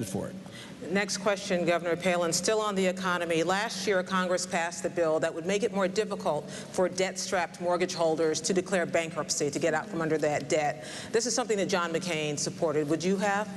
For it. Next question, Governor Palin, still on the economy. Last year, Congress passed a bill that would make it more difficult for debt-strapped mortgage holders to declare bankruptcy, to get out from under that debt. This is something that John McCain supported. Would you have?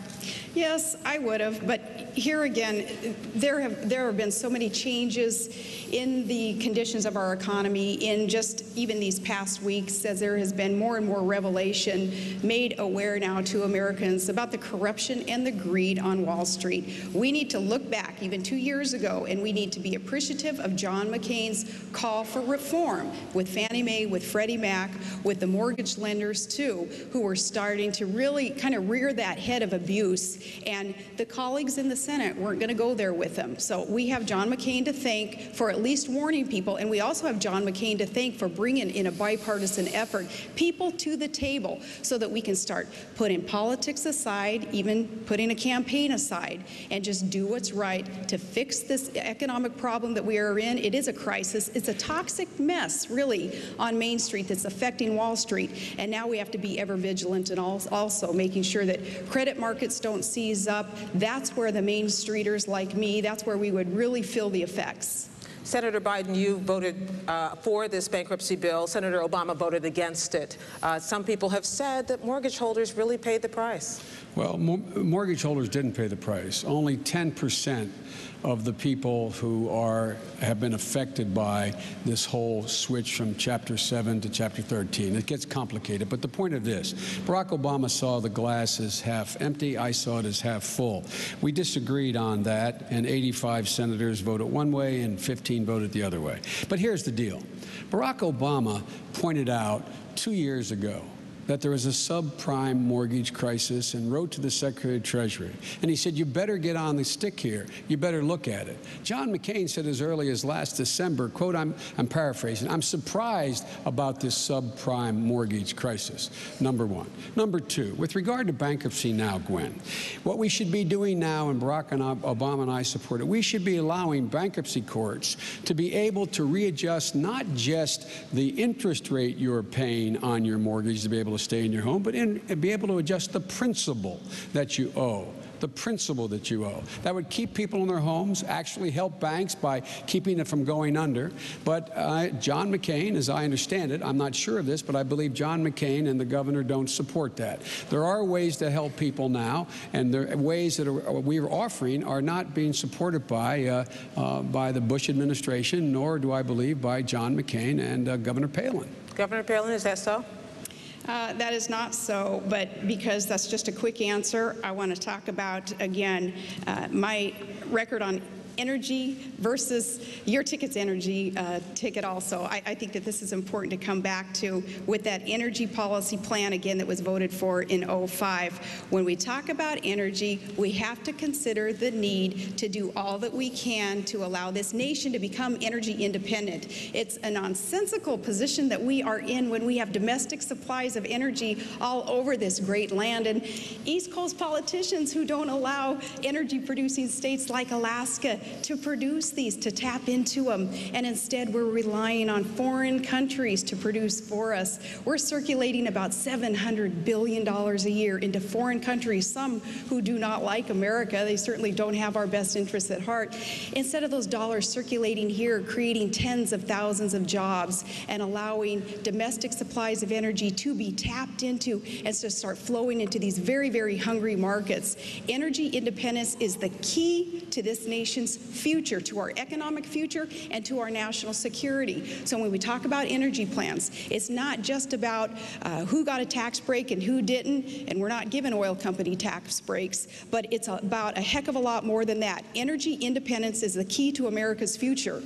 Yes, I would have. But here again, there have been so many changes in the conditions of our economy in just even these past weeks, as there has been more and more revelation made aware now to Americans about the corruption and the greed on Wall Street. We need to look back even 2 years ago, and we need to be appreciative of John McCain's call for reform with Fannie Mae, with Freddie Mac, with the mortgage lenders too, who were starting to really kind of rear that head of abuse. And the colleagues in the Senate weren't going to go there with them. So we have John McCain to thank for at least warning people, and we also have John McCain to thank for bringing in a bipartisan effort people to the table so that we can start putting politics aside, even putting a campaign aside, and just do what's right to fix this economic problem that we are in. It is a crisis. It's a toxic mess, really, on Main Street that's affecting Wall Street. And now we have to be ever vigilant and also making sure that credit markets don't seize up. That's where the Main Streeters like me, that's where we would really feel the effects. Senator Biden, you voted for this bankruptcy bill. Senator Obama voted against it. Some people have said that mortgage holders really paid the price. Well, mortgage holders didn't pay the price. Only 10% of the people who have been affected by this whole switch from Chapter 7 to Chapter 13. It gets complicated, but the point of this, Barack Obama saw the glass as half empty. I saw it as half full. We disagreed on that, and 85 senators voted one way and 15 voted the other way. But here's the deal. Barack Obama pointed out 2 years ago that there was a subprime mortgage crisis and wrote to the Secretary of Treasury. And he said, you better get on the stick here. You better look at it. John McCain said as early as last December, quote, I'm paraphrasing, I'm surprised about this subprime mortgage crisis, number one. Number two, with regard to bankruptcy now, Gwen, what we should be doing now, and Barack Obama and I support it, we should be allowing bankruptcy courts to be able to readjust not just the interest rate you're paying on your mortgage to be able to stay in your home, but be able to adjust the principal that you owe. The principal that you owe. That would keep people in their homes, actually help banks by keeping it from going under. But John McCain, as I understand it, I'm not sure of this, but I believe John McCain and the governor don't support that. There are ways to help people now, and the ways that we are offering are not being supported by the Bush administration, nor do I believe by John McCain and Governor Palin. Governor Palin, is that so? That is not so, but because that's just a quick answer, I want to talk about, again, my record on energy versus your ticket's energy ticket also. I think that this is important to come back to with that energy policy plan, again, that was voted for in '05. When we talk about energy, we have to consider the need to do all that we can to allow this nation to become energy independent. It's a nonsensical position that we are in when we have domestic supplies of energy all over this great land, and East Coast politicians who don't allow energy-producing states like Alaska to produce these, to tap into them, and instead we're relying on foreign countries to produce for us. We're circulating about $700 billion a year into foreign countries, some who do not like America. They certainly don't have our best interests at heart. Instead of those dollars circulating here, creating tens of thousands of jobs and allowing domestic supplies of energy to be tapped into and to start flowing into these very, very hungry markets. Energy independence is the key to this nation's future, to our economic future, and to our national security. So when we talk about energy plans, it's not just about who got a tax break and who didn't, and we're not giving oil company tax breaks, but it's about a heck of a lot more than that. Energy independence is the key to America's future.